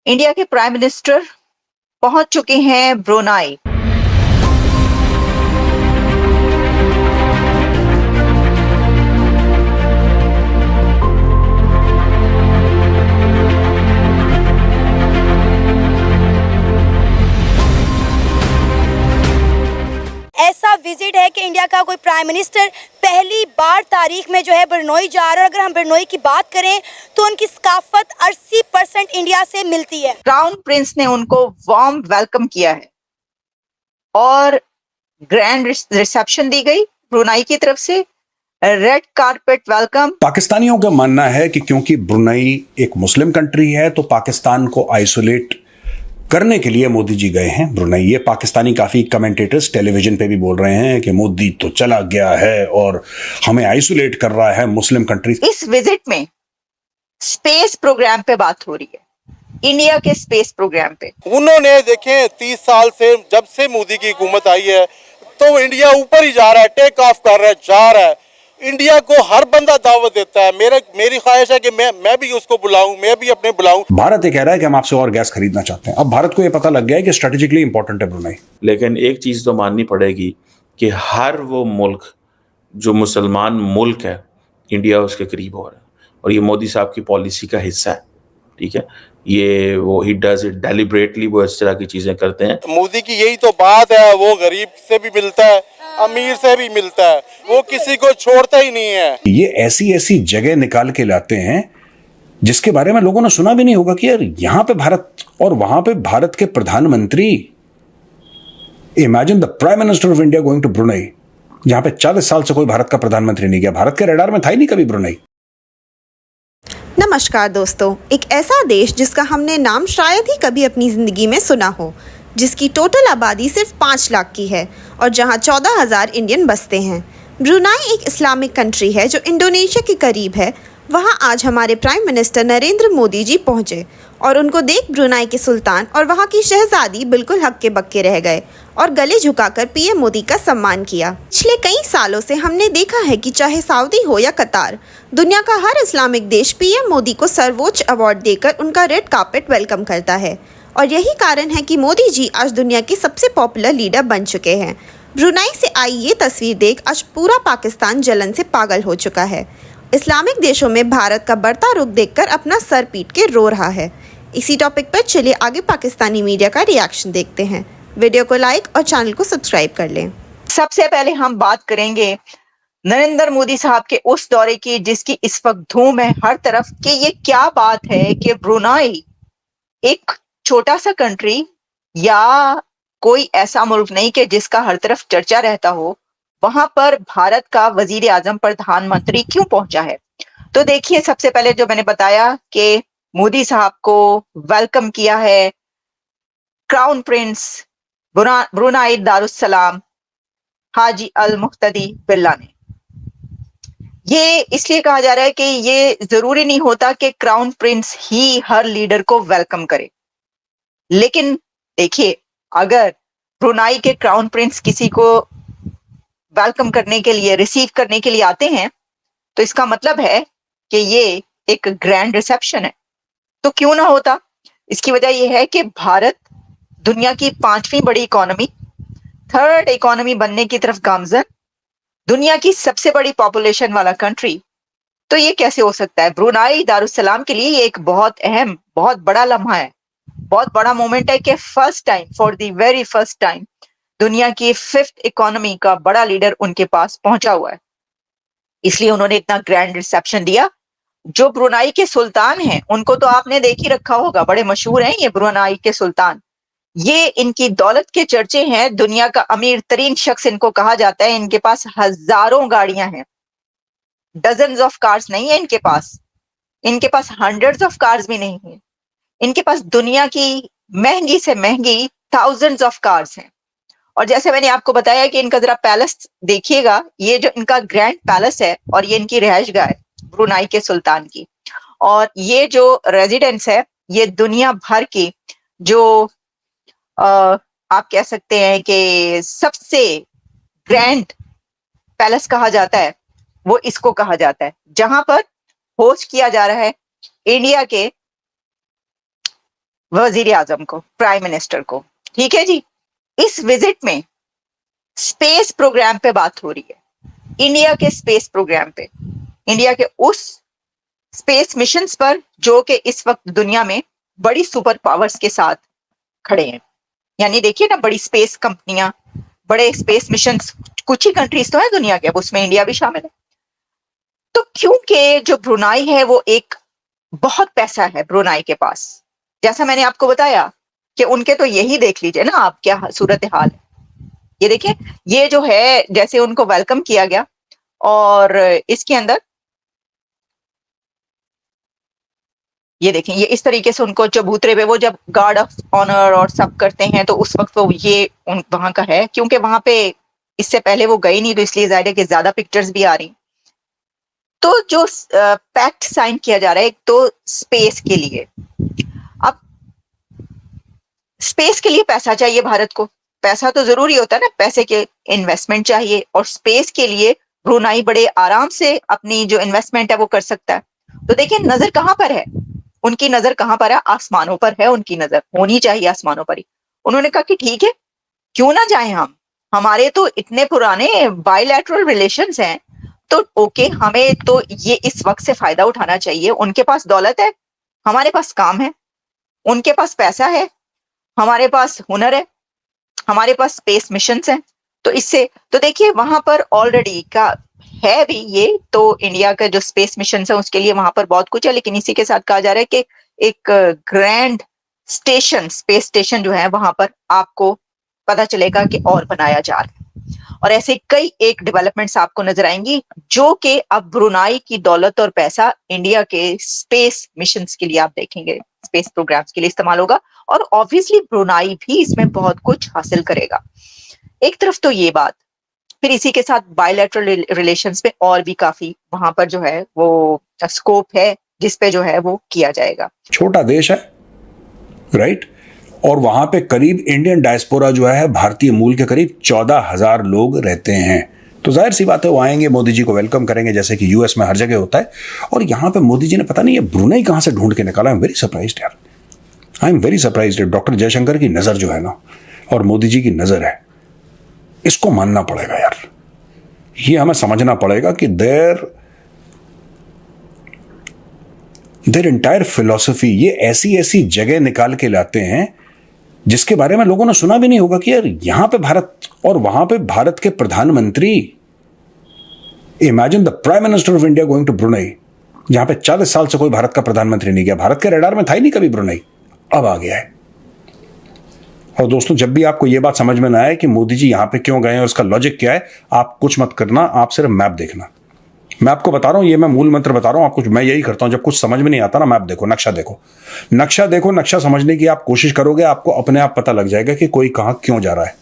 India के prime minister पहुंच चुके हैं ब्रुनाई। ऐसा विजिट है कि इंडिया का कोई प्राइम मिनिस्टर पहली बार तारीख में जो है ब्रुनाई जा रहा है। और अगर हम ब्रुनाई की बात करें तो उनकी सकाफत 80% इंडिया से मिलती है। क्राउन प्रिंस ने उनको वार्म वेलकम किया है और ग्रैंड रिसेप्शन दी गई ब्रुनाई की तरफ से। Red carpet welcome. पाकिस्तानियों का मानना है कि क्योंकि ब्रुनाई एक मुस्लिम कंट्री है तो पाकिस्तान को आइसोलेट करने के लिए मोदी जी गए हैं ब्रुनाई। ये पाकिस्तानी काफी कमेंटेटर्स टेलीविजन पे भी बोल रहे हैं कि मोदी तो चला गया है और हमें आइसोलेट कर रहा है मुस्लिम कंट्री। इस विजिट में स्पेस प्रोग्राम पे बात हो रही है, इंडिया के स्पेस प्रोग्राम पे। उन्होंने देखें 30 साल से जब से मोदी की हुकूमत आई है तो इंडिया ऊपर ही जा रहा है, टेक ऑफ कर रहा है, जा रहा है। इंडिया को हर बंदा दावत देता है। मेरी ख्वाहिश है कि मैं भी उसको बुलाऊं, मैं भी अपने बुलाऊं। भारत ये कह रहा है कि हम आपसे और गैस खरीदना चाहते हैं। अब भारत को ये पता लग गया है कि स्ट्रेटेजिकली इंपॉर्टेंट है ब्रुनाई। लेकिन एक चीज तो माननी पड़ेगी कि हर वो मुल्क जो मुसलमान मुल्क है, इंडिया उसके करीब हो रहा है और ये मोदी साहब की पॉलिसी का हिस्सा है। ठीक है, ये वो ही डज इट डेलिबरेटली, वो इस तरह की चीजें करते हैं। मोदी की यही तो बात है, वो गरीब से भी मिलता है, अमीर से भी मिलता है, वो किसी को छोड़ता ही नहीं है। ये ऐसी ऐसी जगह निकाल के लाते हैं जिसके बारे में लोगों ने सुना भी नहीं होगा कि यार यहां पे भारत और वहां पे भारत के प्रधानमंत्री। Imagine the prime minister of India going to Brunei, जहां पे 40 साल से कोई भारत का प्रधानमंत्री नहीं गया। भारत के रडार में था ही नहीं कभी ब्रुनाई। नमस्कार दोस्तों, एक ऐसा देश जिसका हमने नाम शायद ही कभी अपनी ज़िंदगी में सुना हो, जिसकी टोटल आबादी सिर्फ 5 लाख की है और जहां 14,000 इंडियन बसते हैं। ब्रुनाई एक इस्लामिक कंट्री है जो इंडोनेशिया के करीब है। वहां आज हमारे प्राइम मिनिस्टर नरेंद्र मोदी जी पहुंचे और उनको देख ब्रुनाई के सुल्तान और वहां की शहजादी बिल्कुल हक्के बक्के रह गए और गले झुकाकर पीएम मोदी का सम्मान किया। पिछले कई सालों से हमने देखा है कि चाहे सऊदी हो या कतार, दुनिया का हर इस्लामिक देश पीएम मोदी को सर्वोच्च अवार्ड देकर उनका रेड कार्पेट वेलकम करता है। और यही कारण है कि मोदी जी आज दुनिया के सबसे पॉपुलर लीडर बन चुके हैं। ब्रुनाई से आई ये तस्वीर देख आज पूरा पाकिस्तान जलन से पागल हो चुका है। इस्लामिक देशों में भारत का बढ़ता रुख देखकर अपना सर पीट के रो रहा है। इसी टॉपिक पर चलिए आगे पाकिस्तानी मीडिया का रिएक्शन देखते हैं। वीडियो को लाइक और चैनल को सब्सक्राइब कर लें। सबसे पहले हम बात करेंगे नरेंद्र मोदी साहब के उस दौरे की जिसकी इस वक्त धूम है हर तरफ कि ये क्या बात है कि ब्रुनाई एक छोटा सा कंट्री या कोई ऐसा मुल्क नहीं कि जिसका हर तरफ चर्चा रहता हो, वहां पर भारत का वजीर आजम प्रधानमंत्री क्यों पहुंचा है। तो देखिए, सबसे पहले जो मैंने बताया कि मोदी साहब को वेलकम किया है क्राउन प्रिंस ब्रुनाई दारुस्सलाम हाजी अल मुक्तदी बिल्ला ने। ये इसलिए कहा जा रहा है कि ये जरूरी नहीं होता कि क्राउन प्रिंस ही हर लीडर को वेलकम करे, लेकिन देखिए, अगर ब्रुनाई के क्राउन प्रिंस किसी को वेलकम करने के लिए, रिसीव करने के लिए आते हैं तो इसका मतलब है कि ये एक ग्रैंड रिसेप्शन है। तो क्यों ना होता। इसकी वजह यह है कि भारत दुनिया की 5वीं बड़ी इकोनॉमी, 3rd इकोनॉमी बनने की तरफ गामजन, दुनिया की सबसे बड़ी पॉपुलेशन वाला कंट्री। तो ये कैसे हो सकता है। ब्रुनाई दारुस्सलाम के लिए ये एक बहुत अहम, बहुत बड़ा लम्हा है, बहुत बड़ा मोमेंट है कि first time, for the very first time, दुनिया की 5th इकोनॉमी का बड़ा लीडर उनके पास पहुंचा हुआ है। इसलिए उन्होंने इतना ग्रैंड रिसेप्शन दिया। जो ब्रुनाई के सुल्तान हैं उनको तो आपने देख ही रखा होगा, बड़े मशहूर हैं ये ब्रुनाई के सुल्तान। ये इनकी दौलत के चर्चे हैं, दुनिया का अमीर तरीन शख्स इनको कहा जाता है। इनके पास हजारों गाड़ियां हैं, डजन्स ऑफ कार्स नहीं है इनके पास हंड्रेड्स ऑफ कार्स भी नहीं है। इनके पास दुनिया की महंगी से महंगी थाउजेंड्स ऑफ कार्स हैं। और जैसे मैंने आपको बताया कि इनका जरा पैलेस देखिएगा, ये जो इनका ग्रैंड पैलेस है और ये इनकी रिहाइशगाह है ब्रुनाई के सुल्तान की। और ये जो रेजिडेंस है, ये दुनिया भर की जो आप कह सकते हैं कि सबसे ग्रैंड पैलेस कहा जाता है, वो इसको कहा जाता है, जहां पर होस्ट किया जा रहा है इंडिया के वजीर आजम को, प्राइम मिनिस्टर को। ठीक है जी। इस विजिट में स्पेस प्रोग्राम पे बात हो रही है, इंडिया के स्पेस प्रोग्राम पे, इंडिया के उस स्पेस मिशंस पर जो कि इस वक्त दुनिया में बड़ी सुपर पावर्स के साथ खड़े हैं। यानी देखिए ना, बड़ी स्पेस कंपनियां, बड़े स्पेस मिशंस, कुछ ही कंट्रीज तो है दुनिया के, अब उसमें इंडिया भी शामिल है। तो क्योंकि जो ब्रुनाई है वो एक बहुत पैसा है ब्रुनाई के पास, जैसा मैंने आपको बताया कि उनके तो यही देख लीजिए ना आप क्या सूरत हाल है। ये देखिए, ये जो है जैसे उनको वेलकम किया गया, और इसके अंदर ये देखें, ये इस तरीके से उनको चबूतरे पे वो जब गार्ड ऑफ ऑनर और सब करते हैं तो उस वक्त वो ये वहां का है, क्योंकि वहां पे इससे पहले वो गई नहीं तो इसलिए जाहिर है कि ज्यादा पिक्चर्स भी आ रही। तो जो पैक्ट साइन किया जा रहा है एक तो स्पेस के लिए, अब स्पेस के लिए पैसा चाहिए भारत को, पैसा तो जरूरी होता है ना, पैसे के इन्वेस्टमेंट चाहिए, और स्पेस के लिए ब्रुनाई बड़े आराम से अपनी जो इन्वेस्टमेंट है वो कर सकता है। तो देखिए नजर कहां पर है, उनकी नजर कहां पर है, आसमानों पर है, उनकी नजर होनी चाहिए आसमानों पर ही। उन्होंने कहा कि ठीक है, क्यों ना जाएं हम, हमारे तो इतने पुराने बायलैटरल रिलेशंस हैं, तो ओके, हमें तो ये इस वक्त से फायदा उठाना चाहिए। उनके पास दौलत है, हमारे पास काम है, उनके पास पैसा है, हमारे पास हुनर है, हमारे पास स्पेस मिशंस हैं। तो इससे तो देखिए वहां पर ऑलरेडी का है भी ये, तो इंडिया का जो स्पेस मिशन है उसके लिए वहां पर बहुत कुछ है, लेकिन इसी के साथ कहा जा रहा है कि एक ग्रैंड स्टेशन, स्पेस स्टेशन जो है वहां पर आपको पता चलेगा कि और बनाया जा रहा है। और ऐसे कई एक डेवलपमेंट्स आपको नजर आएंगी जो कि अब ब्रुनाई की दौलत और पैसा इंडिया के स्पेस मिशंस के लिए आप देखेंगे, स्पेस प्रोग्राम्स के लिए इस्तेमाल होगा, और ऑब्वियसली ब्रुनाई भी इसमें बहुत कुछ हासिल करेगा। एक तरफ तो ये बात, फिर इसी के साथ बायलैटरल रिलेशंस में और भी काफी वहां पर जो है वो स्कोप है जिस पे जो है वो किया जाएगा। छोटा देश है, राइट, और वहां पे करीब इंडियन डायस्पोरा जो है भारतीय मूल के करीब 14,000 लोग रहते हैं। तो जाहिर सी बात है वो आएंगे, मोदी जी को वेलकम करेंगे जैसे कि यूएस में हर जगह होता है। और यहाँ पे मोदी जी ने पता नहीं ये ब्रुनाई कहाँ से ढूंढ के निकाला। आई एम वेरी सरप्राइज्ड यार, I am very surprised. Doctor Jaishankar की नजर जो है ना और मोदी जी की नजर है, इसको मानना पड़ेगा यार। ये हमें समझना पड़ेगा कि देयर एंटायर फिलॉसफी, ये ऐसी ऐसी जगह निकाल के लाते हैं जिसके बारे में लोगों ने सुना भी नहीं होगा कि यार यहां पे भारत, और वहां पे भारत के प्रधानमंत्री। Imagine the prime minister of India going to Brunei, जहां पे 40 साल से कोई भारत का प्रधानमंत्री नहीं गया। भारत के रडार में था ही नहीं कभी ब्रुनेई, अब आ गया है। और दोस्तों, जब भी आपको यह बात समझ में ना आए कि मोदी जी यहां पे क्यों गए और उसका लॉजिक क्या है, आप कुछ मत करना, आप सिर्फ मैप देखना। मैं आपको बता रहा हूं, ये मैं मूल मंत्र बता रहा हूं आपको। मैं यही करता हूं जब कुछ समझ में नहीं आता ना, मैप देखो, नक्शा देखो, नक्शा देखो। नक्शा समझने की आप कोशिश करोगे, आपको अपने आप पता लग जाएगा कि कोई कहां क्यों जा रहा है।